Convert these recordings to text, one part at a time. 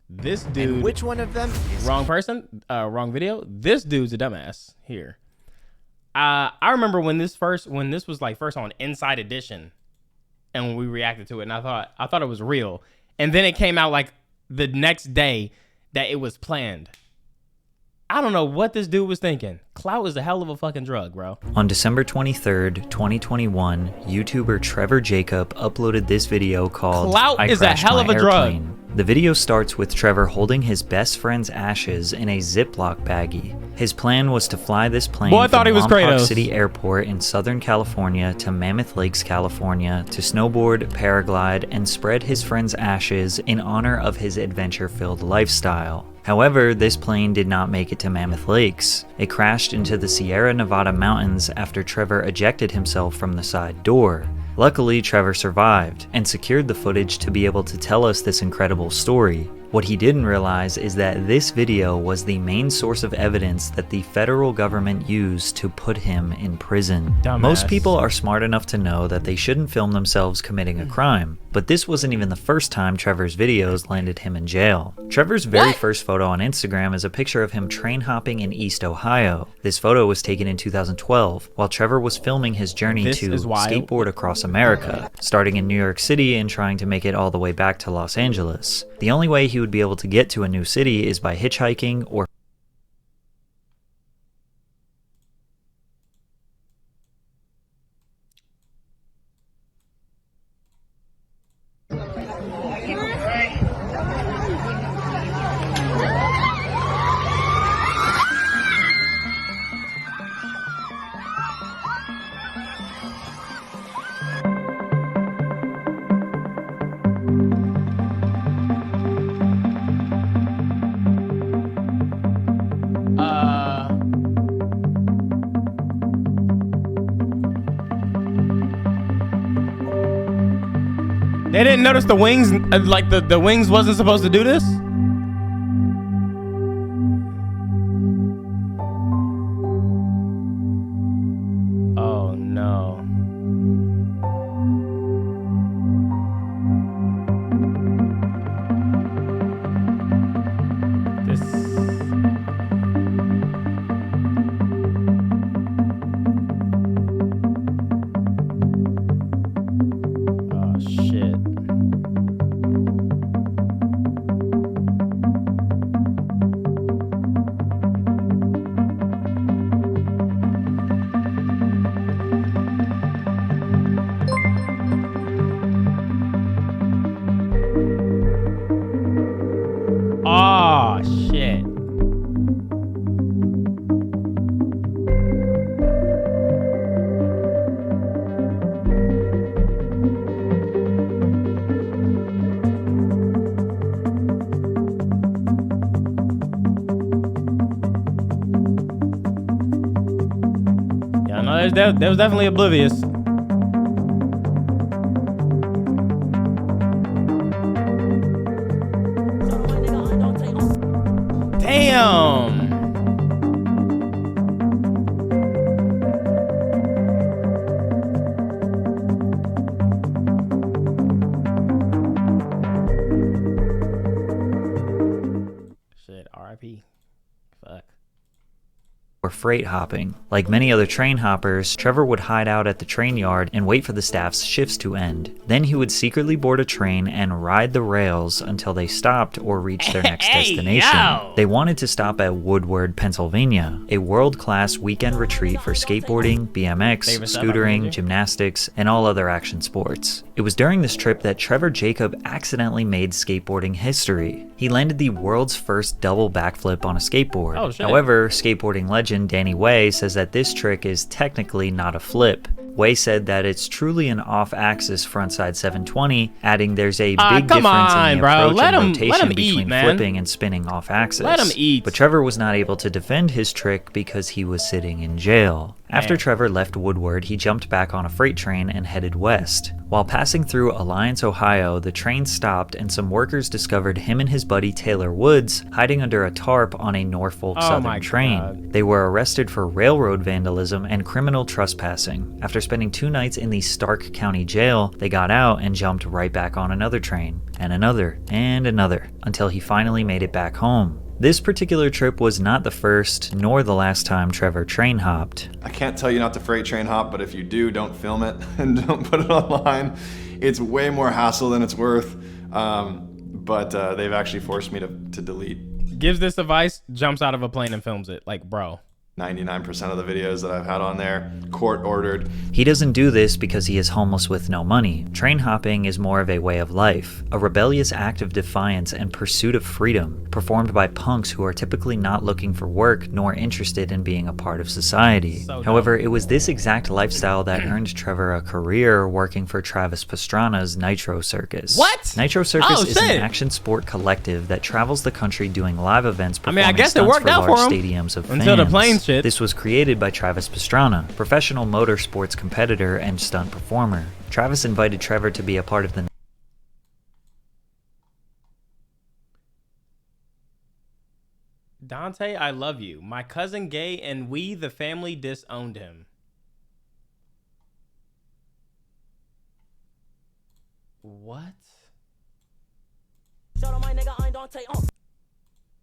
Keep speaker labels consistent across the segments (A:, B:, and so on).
A: This dude.
B: And which one of them is
A: wrong person? Wrong video. This dude's a dumbass here. I remember when this was like first on Inside Edition, and when we reacted to it, and I thought it was real, and then it came out like the next day that it was planned. I don't know what this dude was thinking. Clout is a hell of a fucking drug, bro.
C: On December 23rd, 2021, YouTuber Trevor Jacob uploaded this video called
A: Clout
C: I
A: is a
C: Crashed
A: hell
C: My
A: of a drug.
C: Airplane. The video starts with Trevor holding his best friend's ashes in a Ziploc baggie. His plan was to fly this plane
A: Boy, I thought
C: from
A: he was
C: Lompoc
A: Kratos.
C: City Airport in Southern California to Mammoth Lakes, California, to snowboard, paraglide, and spread his friend's ashes in honor of his adventure-filled lifestyle. However, this plane did not make it to Mammoth Lakes. It crashed into the Sierra Nevada mountains after Trevor ejected himself from the side door. Luckily, Trevor survived and secured the footage to be able to tell us this incredible story. What he didn't realize is that this video was the main source of evidence that the federal government used to put him in prison.
A: Dumbass.
C: Most people are smart enough to know that they shouldn't film themselves committing a crime, but this wasn't even the first time Trevor's videos landed him in jail. Trevor's very first photo on Instagram is a picture of him train hopping in East Ohio. This photo was taken in 2012 while Trevor was filming his journey to skateboard across America, starting in New York City and trying to make it all the way back to Los Angeles. The only way he would be able to get to a new city is by hitchhiking or
A: They didn't notice the wings, like the wings wasn't supposed to do this? Oh no. This... Oh shit. Oh shit. Yeah, no, that was definitely oblivious. Damn. Shit, RIP. Fuck.
C: or freight hopping. Like many other train hoppers, Trevor would hide out at the train yard and wait for the staff's shifts to end. Then he would secretly board a train and ride the rails until they stopped or reached their next destination. They wanted to stop at Woodward, Pennsylvania, a world-class weekend retreat for skateboarding, BMX, scootering, gymnastics, and all other action sports. It was during this trip that Trevor Jacob accidentally made skateboarding history. He landed the world's first double backflip on a skateboard.
A: Oh, shit.
C: However, skateboarding legend Danny Way says that this trick is technically not a flip. Way said that it's truly an off-axis frontside 720, adding there's a big difference in the approach and rotation between flipping and spinning off-axis.
A: Let him eat.
C: But Trevor was not able to defend his trick because he was sitting in jail. After Trevor left Woodward, he jumped back on a freight train and headed west. While passing through Alliance, Ohio, the train stopped and some workers discovered him and his buddy Taylor Woods hiding under a tarp on a Norfolk Southern train. They were arrested for railroad vandalism and criminal trespassing. After spending 2 nights in the Stark County Jail, they got out and jumped right back on another train, and another, until he finally made it back home. This particular trip was not the first nor the last time Trevor train hopped.
B: I can't tell you not to freight train hop, but if you do, don't film it and don't put it online. It's way more hassle than it's worth, but they've actually forced me to delete.
A: Gives this advice, jumps out of a plane and films it. Like, bro.
B: 99% of the videos that I've had on there, court ordered.
C: He doesn't do this because he is homeless with no money. Train hopping is more of a way of life, a rebellious act of defiance and pursuit of freedom, performed by punks who are typically not looking for work nor interested in being a part of society. However, it was this exact lifestyle that earned Trevor a career working for Travis Pastrana's Nitro Circus.
A: What?
C: Nitro Circus is an action sport collective that travels the country doing live events, performing
A: I guess it
C: stunts
A: worked
C: for
A: out
C: large
A: for him
C: stadiums of
A: until
C: fans.
A: the plane shit.
C: This was created by Travis Pastrana, professional motorsports competitor and stunt performer. Travis invited Trevor to be a part of the
A: Dante, I love you. My cousin gay and we, the family, disowned him. What?
C: Shout out my nigga ImDontai.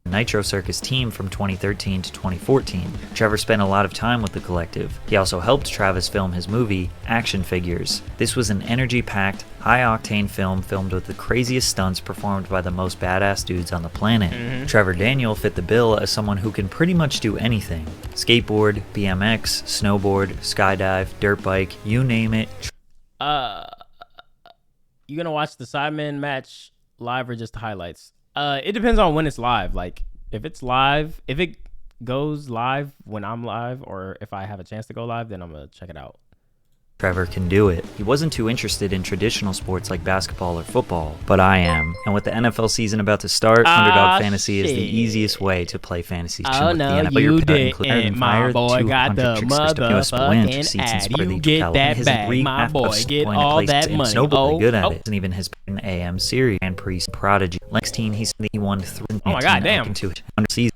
C: Nitro Circus team from 2013 to 2014. Trevor spent a lot of time with the collective. He also helped Travis film his movie, Action Figures. This was an energy-packed, high-octane film filmed with the craziest stunts performed by the most badass dudes on the planet. Trevor Daniel fit the bill as someone who can pretty much do anything. Skateboard, BMX, snowboard, skydive, dirt bike, you name it.
A: You gonna watch the Sidemen match live or just the highlights? It depends on when it's live. Like, if it's live, if it goes live when I'm live, or if I have a chance to go live, then I'm gonna check it out.
C: Trevor can do it. He wasn't too interested in traditional sports like basketball or football, but I am. And with the NFL season about to start, Underdog Fantasy is the easiest way to play fantasy.
A: Oh no, you didn't. My boy got the motherfucking ad. You get that bag. My boy get all that money.
C: Snowball good at it. And even his AM series and Priest Prodigy. 16, he won 3.
A: Oh my god, damn.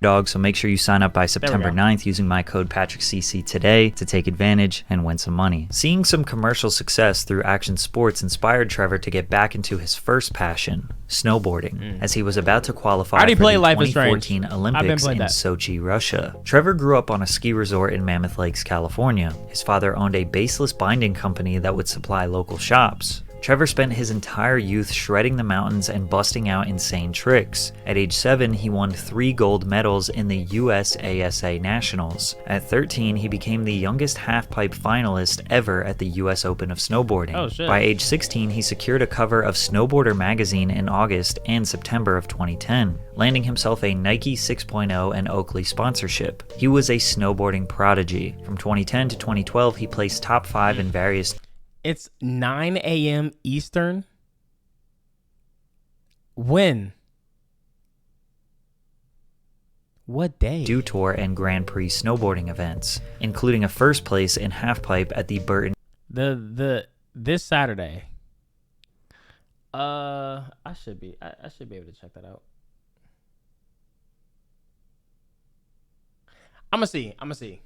C: Dog, so make sure you sign up by September 9th using my code PatrickCC today to take advantage and win some money. Seeing some commercial success through action sports inspired Trevor to get back into his first passion, snowboarding, as he was about to qualify for the 2014 Olympics in Sochi, Russia. Trevor grew up on a ski resort in Mammoth Lakes, California. His father owned a baseless binding company that would supply local shops. Trevor spent his entire youth shredding the mountains and busting out insane tricks. At age 7, he won 3 gold medals in the USASA Nationals. At 13, he became the youngest halfpipe finalist ever at the US Open of Snowboarding.
A: Oh, shit.
C: By age 16, he secured a cover of Snowboarder magazine in August and September of 2010, landing himself a Nike 6.0 and Oakley sponsorship. He was a snowboarding prodigy. From 2010 to 2012, he placed top 5 in various...
A: It's 9 a.m. Eastern. When? What day?
C: Dew Tour and Grand Prix snowboarding events, including a first place in halfpipe at the Burton.
A: This Saturday. I should be able to check that out. I'm gonna see.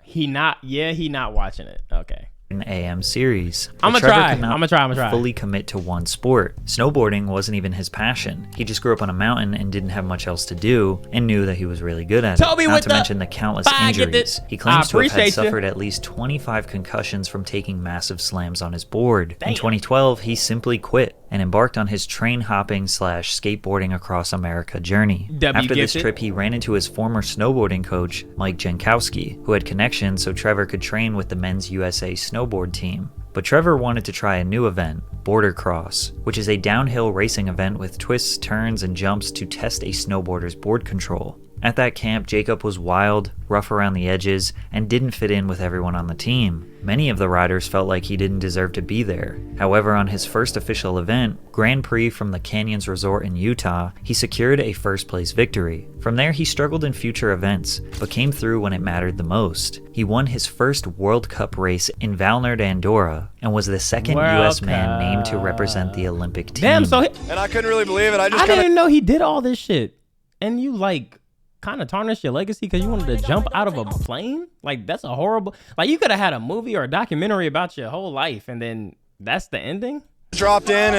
A: He not watching it. Okay.
C: AM series.
A: I'm gonna try.
C: Fully commit to one sport. Snowboarding wasn't even his passion. He just grew up on a mountain and didn't have much else to do, and knew that he was really good at it. Not to mention the countless injuries. He claims to have had suffered at least 25 concussions from taking massive slams on his board. Damn. In 2012, he simply quit and embarked on his train hopping / skateboarding across America journey. After this trip, he ran into his former snowboarding coach, Mike Jankowski, who had connections so Trevor could train with the Men's USA snowboard team. But Trevor wanted to try a new event, Border Cross, which is a downhill racing event with twists, turns, and jumps to test a snowboarder's board control. At that camp, Jacob was wild, rough around the edges, and didn't fit in with everyone on the team. Many of the riders felt like he didn't deserve to be there. However, on his first official event, Grand Prix from the Canyons Resort in Utah, he secured a first-place victory. From there, he struggled in future events, but came through when it mattered the most. He won his first World Cup race in Valnerd, Andorra, and was the second U.S. man named to represent the Olympic team.
A: Damn, so
B: And I couldn't really believe it. I
A: didn't even know he did all this shit. And you like kind of tarnish your legacy because you wanted to jump out of a plane? Like, that's a horrible... Like, you could have had a movie or a documentary about your whole life, and then that's the ending?
B: Dropped in,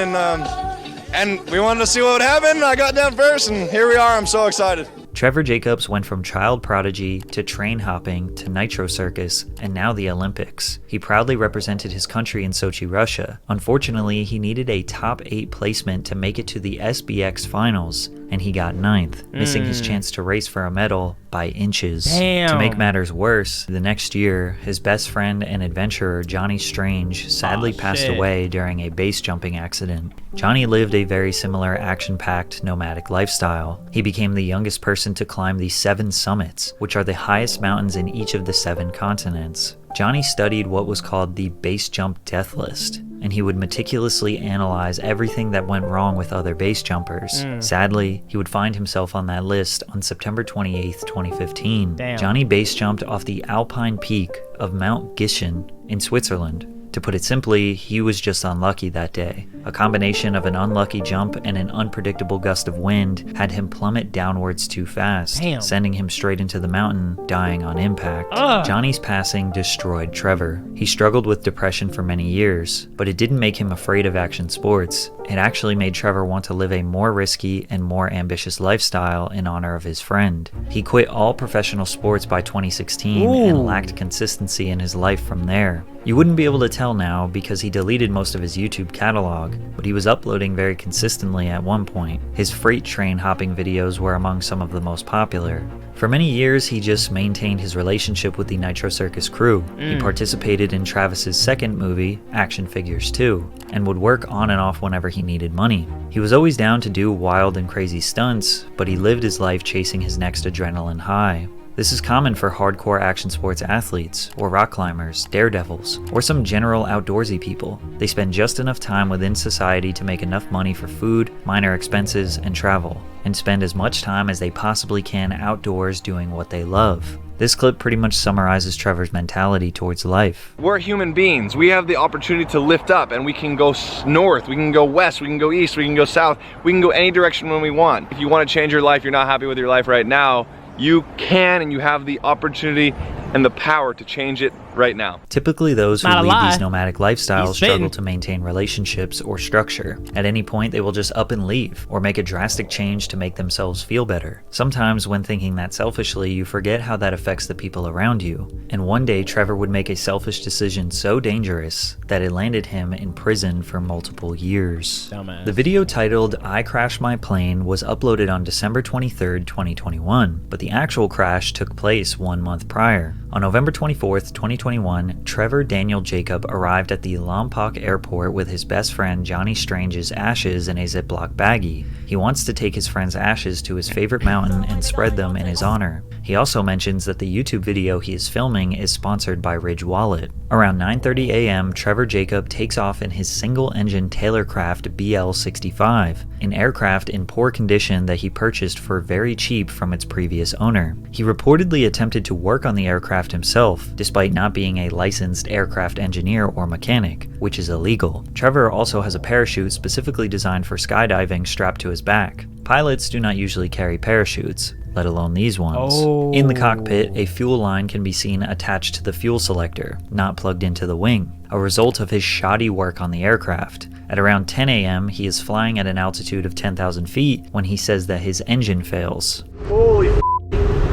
B: and we wanted to see what would happen. I got down first, and here we are. I'm so excited.
C: Trevor Jacobs went from child prodigy to train hopping to Nitro Circus and now the Olympics. He proudly represented his country in Sochi, Russia. Unfortunately, he needed a top 8 placement to make it to the SBX finals, and he got 9th, missing his chance to race for a medal by inches.
A: Damn.
C: To make matters worse, the next year, his best friend and adventurer Johnny Strange sadly passed away during a base jumping accident. Johnny lived a very similar action-packed nomadic lifestyle. He became the youngest person to climb the 7 summits, which are the highest mountains in each of the 7 continents. Johnny studied what was called the base jump death list, and he would meticulously analyze everything that went wrong with other base jumpers. Sadly, he would find himself on that list on September 28, 2015.
A: Damn.
C: Johnny base jumped off the alpine peak of Mount Gischen in Switzerland. To put it simply, he was just unlucky that day. A combination of an unlucky jump and an unpredictable gust of wind had him plummet downwards too fast, sending him straight into the mountain, dying on impact. Johnny's passing destroyed Trevor. He struggled with depression for many years, but it didn't make him afraid of action sports. It actually made Trevor want to live a more risky and more ambitious lifestyle in honor of his friend. He quit all professional sports by 2016 and lacked consistency in his life from there. You wouldn't be able to tell now because he deleted most of his YouTube catalog, but he was uploading very consistently at one point. His freight train hopping videos were among some of the most popular. For many years, he just maintained his relationship with the Nitro Circus crew. He participated in Travis's second movie, Action Figures 2, and would work on and off whenever he needed money. He was always down to do wild and crazy stunts, but he lived his life chasing his next adrenaline high. This is common for hardcore action sports athletes, or rock climbers, daredevils, or some general outdoorsy people. They spend just enough time within society to make enough money for food, minor expenses, and travel, and spend as much time as they possibly can outdoors doing what they love. This clip pretty much summarizes Trevor's mentality towards life.
B: We're human beings. We have the opportunity to lift up, and we can go north, we can go west, we can go east, we can go south, we can go any direction when we want. If you want to change your life, you're not happy with your life right now, you can, and you have the opportunity and the power to change it right now.
C: Typically, those who lead these nomadic lifestyles struggle to maintain relationships or structure. At any point, they will just up and leave, or make a drastic change to make themselves feel better. Sometimes, when thinking that selfishly, you forget how that affects the people around you. And one day, Trevor would make a selfish decision so dangerous that it landed him in prison for multiple years.
A: Dumbass.
C: The video titled "I Crashed My Plane" was uploaded on December 23rd, 2021, but the actual crash took place 1 month prior. On November 24th, 2021, Trevor Daniel Jacob arrived at the Lompoc airport with his best friend Johnny Strange's ashes in a Ziploc baggie. He wants to take his friend's ashes to his favorite mountain and spread them in his honor. He also mentions that the YouTube video he is filming is sponsored by Ridge Wallet. Around 9:30 a.m., Trevor Jacob takes off in his single-engine Taylorcraft BL-65, an aircraft in poor condition that he purchased for very cheap from its previous owner. He reportedly attempted to work on the aircraft himself, despite not being a licensed aircraft engineer or mechanic, which is illegal. Trevor also has a parachute specifically designed for skydiving strapped to his back. Pilots do not usually carry parachutes, let alone these ones. In the cockpit, a fuel line can be seen attached to the fuel selector, not plugged into the wing, a result of his shoddy work on the aircraft. At around 10 a.m., he is flying at an altitude of 10,000 feet when he says that his engine fails.
B: Holy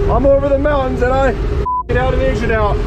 B: I'm over the mountains and I get out an engine out.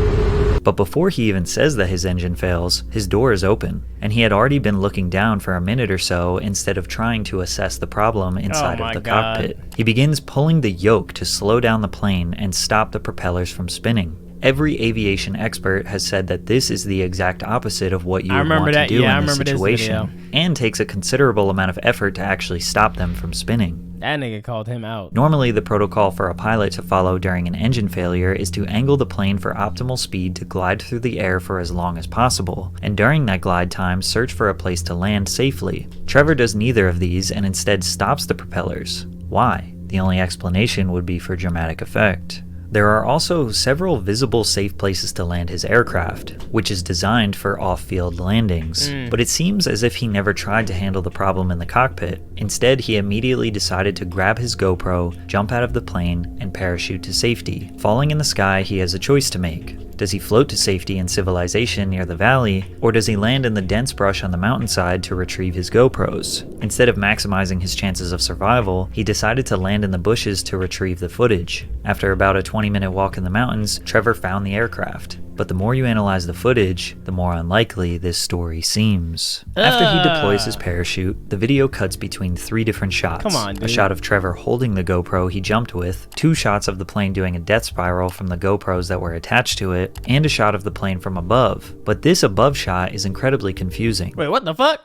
C: But before he even says that his engine fails, his door is open, and he had already been looking down for a minute or so instead of trying to assess the problem inside of the cockpit. He begins pulling the yoke to slow down the plane and stop the propellers from spinning. Every aviation expert has said that this is the exact opposite of what you would want to do in this situation, and takes a considerable amount of effort to actually stop them from spinning.
A: That nigga called him out.
C: Normally, the protocol for a pilot to follow during an engine failure is to angle the plane for optimal speed to glide through the air for as long as possible, and during that glide time, search for a place to land safely. Trevor does neither of these and instead stops the propellers. Why? The only explanation would be for dramatic effect. There are also several visible safe places to land his aircraft, which is designed for off-field landings, but it seems as if he never tried to handle the problem in the cockpit. Instead, he immediately decided to grab his GoPro, jump out of the plane, and parachute to safety. Falling in the sky, he has a choice to make. Does he float to safety in civilization near the valley, or does he land in the dense brush on the mountainside to retrieve his GoPros? Instead of maximizing his chances of survival, he decided to land in the bushes to retrieve the footage. After about a 20-minute walk in the mountains, Trevor found the aircraft. But the more you analyze the footage, the more unlikely this story seems. After he deploys his parachute, the video cuts between 3 different shots.
A: Come on, dude.
C: A shot of Trevor holding the GoPro he jumped with, 2 shots of the plane doing a death spiral from the GoPros that were attached to it, and a shot of the plane from above. But this above shot is incredibly confusing.
A: Wait, what the fuck?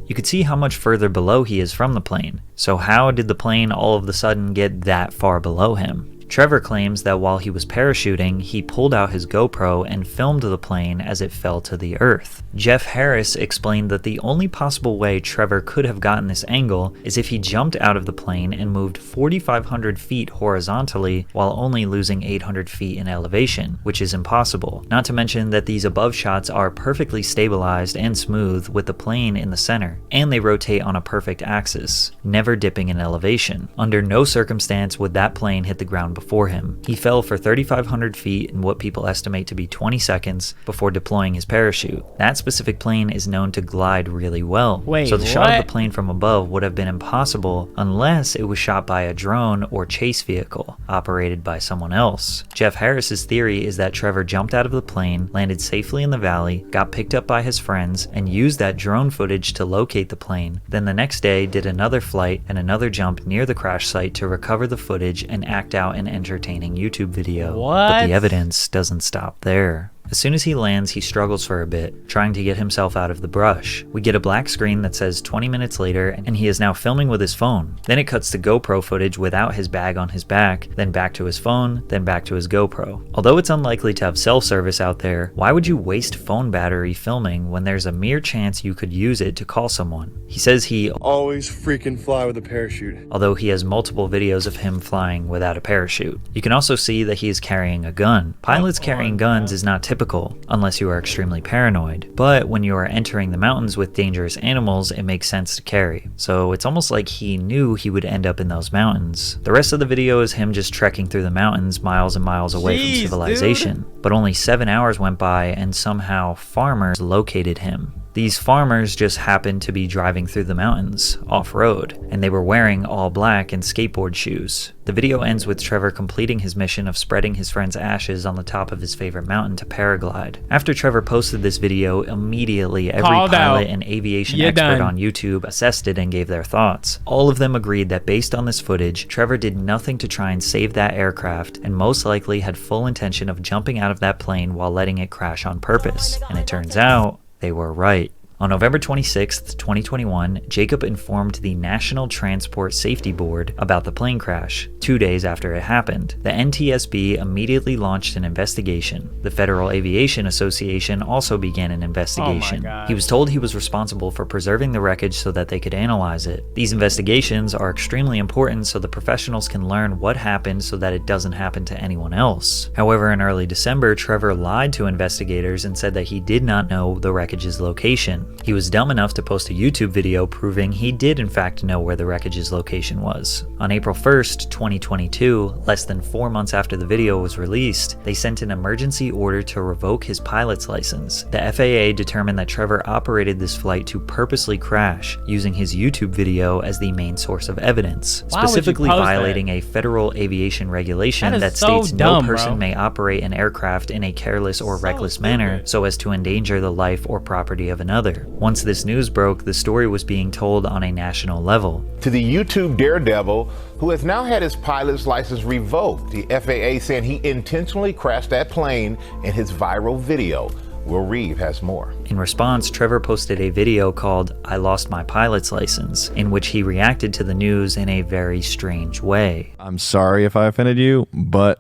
C: You could see how much further below he is from the plane. So how did the plane all of a sudden get that far below him? Trevor claims that while he was parachuting, he pulled out his GoPro and filmed the plane as it fell to the earth. Jeff Harris explained that the only possible way Trevor could have gotten this angle is if he jumped out of the plane and moved 4,500 feet horizontally while only losing 800 feet in elevation, which is impossible. Not to mention that these above shots are perfectly stabilized and smooth with the plane in the center, and they rotate on a perfect axis, never dipping in elevation. Under no circumstance would that plane hit the ground before him. He fell for 3,500 feet in what people estimate to be 20 seconds before deploying his parachute. That specific plane is known to glide really well.
A: Wait,
C: so the shot of the plane from above would have been impossible unless it was shot by a drone or chase vehicle operated by someone else. Jeff Harris's theory is that Trevor jumped out of the plane, landed safely in the valley, got picked up by his friends, and used that drone footage to locate the plane. Then the next day did another flight and another jump near the crash site to recover the footage and act out an entertaining YouTube video.
A: What?
C: But the evidence doesn't stop there. As soon as he lands, he struggles for a bit, trying to get himself out of the brush. We get a black screen that says 20 minutes later, and he is now filming with his phone. Then it cuts to GoPro footage without his bag on his back, then back to his phone, then back to his GoPro. Although it's unlikely to have cell service out there, why would you waste phone battery filming when there's a mere chance you could use it to call someone? He says he
D: always freaking fly with a parachute,
C: although he has multiple videos of him flying without a parachute. You can also see that he is carrying a gun. Pilots carrying guns is not typical, unless you are extremely paranoid. But when you are entering the mountains with dangerous animals, it makes sense to carry. So it's almost like he knew he would end up in those mountains. The rest of the video is him just trekking through the mountains miles and miles away from civilization. Dude. But only 7 hours went by and somehow farmers located him. These farmers just happened to be driving through the mountains, off-road, and they were wearing all black and skateboard shoes. The video ends with Trevor completing his mission of spreading his friend's ashes on the top of his favorite mountain to paraglide. After Trevor posted this video, immediately every pilot and aviation expert on YouTube assessed it and gave their thoughts. All of them agreed that based on this footage, Trevor did nothing to try and save that aircraft and most likely had full intention of jumping out of that plane while letting it crash on purpose. And it turns out, they were right. On November 26, 2021, Jacob informed the National Transport Safety Board about the plane crash, 2 days after it happened. The NTSB immediately launched an investigation. The Federal Aviation Association also began an investigation. He was told he was responsible for preserving the wreckage so that they could analyze it. These investigations are extremely important so the professionals can learn what happened so that it doesn't happen to anyone else. However, in early December, Trevor lied to investigators and said that he did not know the wreckage's location. He was dumb enough to post a YouTube video proving he did in fact know where the wreckage's location was. On April 1st, 2022, less than 4 months after the video was released, they sent an emergency order to revoke his pilot's license. The FAA determined that Trevor operated this flight to purposely crash, using his YouTube video as the main source of evidence, specifically violating a federal aviation regulation that states no person may operate an aircraft in a careless or reckless manner so as to endanger the life or property of another. together. Once this news broke, the story was being told on a national level.
E: To the YouTube daredevil who has now had his pilot's license revoked. The FAA saying he intentionally crashed that plane in his viral video. Will Reeve has more.
C: In response, Trevor posted a video called "I Lost My Pilot's License," in which he reacted to the news in a very strange way.
F: I'm sorry if I offended you, but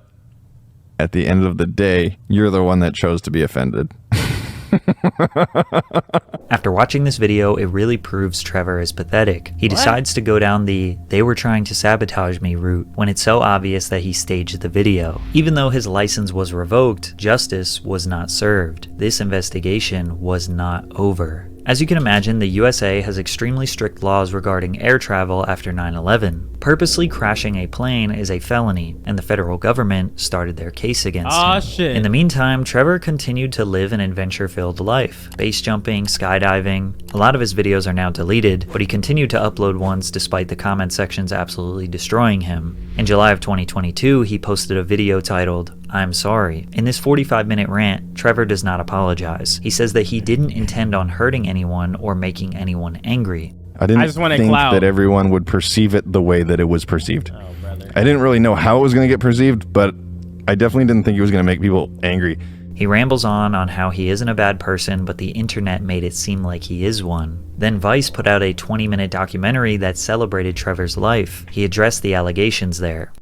F: at the end of the day, you're the one that chose to be offended.
C: After watching this video, it really proves Trevor is pathetic. He decides to go down the "they were trying to sabotage me" route when it's so obvious that he staged the video. Even though his license was revoked, justice was not served. This investigation was not over. As you can imagine, the USA has extremely strict laws regarding air travel after 9/11. Purposely crashing a plane is a felony, and the federal government started their case against him.
A: Shit.
C: In the meantime, Trevor continued to live an adventure-filled life. Base jumping, skydiving. A lot of his videos are now deleted, but he continued to upload ones despite the comment sections absolutely destroying him. In July of 2022, he posted a video titled, "I'm sorry." In this 45-minute rant, Trevor does not apologize. He says that he didn't intend on hurting anyone or making anyone angry.
F: I didn't
A: just wanted
F: think
A: clout.
F: that everyone would perceive it the way that it was perceived.
A: Oh, brother.
F: I didn't really know how it was going to get perceived, but I definitely didn't think it was going to make people angry.
C: He rambles on how he isn't a bad person, but the internet made it seem like he is one. Then Vice put out a 20-minute documentary that celebrated Trevor's life. He addressed the allegations there.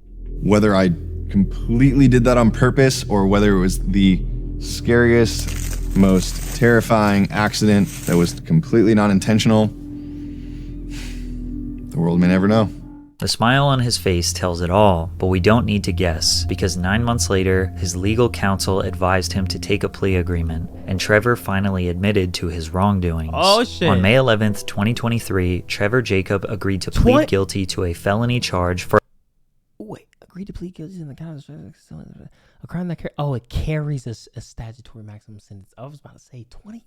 F: Whether I completely did that on purpose or whether it was the scariest, most terrifying accident that was completely not intentional, the world may never know.
C: The smile on his face tells it all, but we don't need to guess, because 9 months later, his legal counsel advised him to take a plea agreement, and Trevor finally admitted to his wrongdoings.
A: Oh, shit.
C: On May 11th, 2023, Trevor Jacob agreed to plead guilty to a felony charge for...
A: Wait, agreed to plead guilty in the kind of a crime that it carries a statutory maximum sentence. I was about to say 20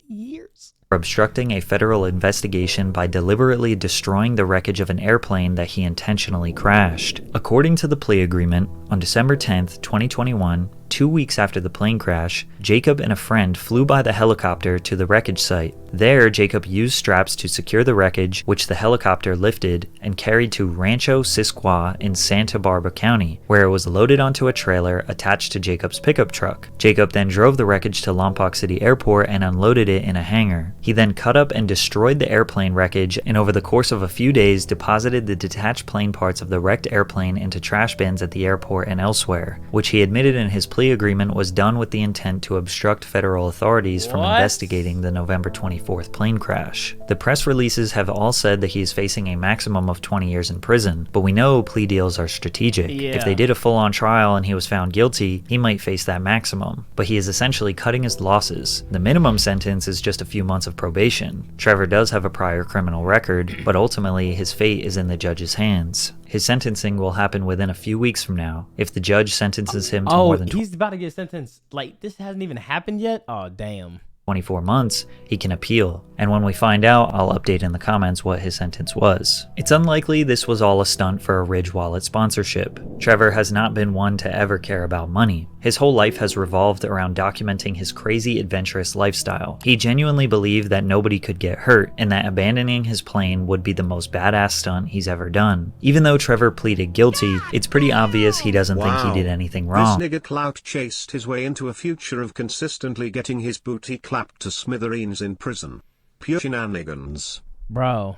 A: years.
C: For obstructing a federal investigation by deliberately destroying the wreckage of an airplane that he intentionally crashed. According to the plea agreement, on December 10th, 2021, 2 weeks after the plane crash, Jacob and a friend flew by the helicopter to the wreckage site. There, Jacob used straps to secure the wreckage, which the helicopter lifted and carried to Rancho Sisqua in Santa Barbara County, where it was loaded onto a trailer attached to Jacob's pickup truck. Jacob then drove the wreckage to Lompoc City Airport and unloaded it in a hangar. He then cut up and destroyed the airplane wreckage, and over the course of a few days deposited the detached plane parts of the wrecked airplane into trash bins at the airport and elsewhere, which he admitted in his plea agreement was done with the intent to obstruct federal authorities from investigating the November 24th plane crash. The press releases have all said that he is facing a maximum of 20 years in prison, but we know plea deals are strategic. If they did a full-on trial and he was found guilty, he might face that maximum, but he is essentially cutting his losses. The minimum sentence is just a few months of probation. Trevor does have a prior criminal record, but ultimately his fate is in the judge's hands. His sentencing will happen within a few weeks from now. If the judge sentences him to more than
A: he's about to get sentenced. Like, this hasn't even happened yet? Oh, damn.
C: 24 months, he can appeal. And when we find out, I'll update in the comments what his sentence was. It's unlikely this was all a stunt for a Ridge Wallet sponsorship. Trevor has not been one to ever care about money. His whole life has revolved around documenting his crazy adventurous lifestyle. He genuinely believed that nobody could get hurt and that abandoning his plane would be the most badass stunt he's ever done. Even though Trevor pleaded guilty, it's pretty obvious he doesn't think he did anything wrong.
G: This nigga clout chased his way into a future of consistently getting his booty clapped to smithereens in prison. Pure shenanigans.
A: Bro,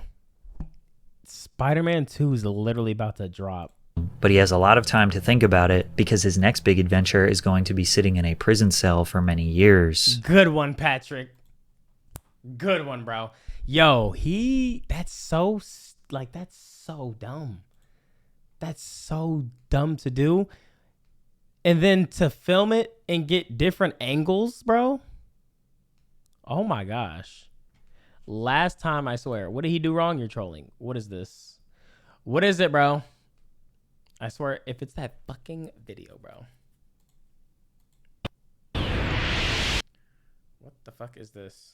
A: Spider-Man 2 is literally about to drop.
C: But he has a lot of time to think about it because his next big adventure is going to be sitting in a prison cell for many years.
A: Good one, Patrick. Good one, bro. Yo, that's so dumb. That's so dumb to do. And then to film it and get different angles, bro. Oh my gosh. Last time, I swear. What did he do wrong? You're trolling. What is this? What is it, bro? I swear, if it's that fucking video, bro. What the fuck is this?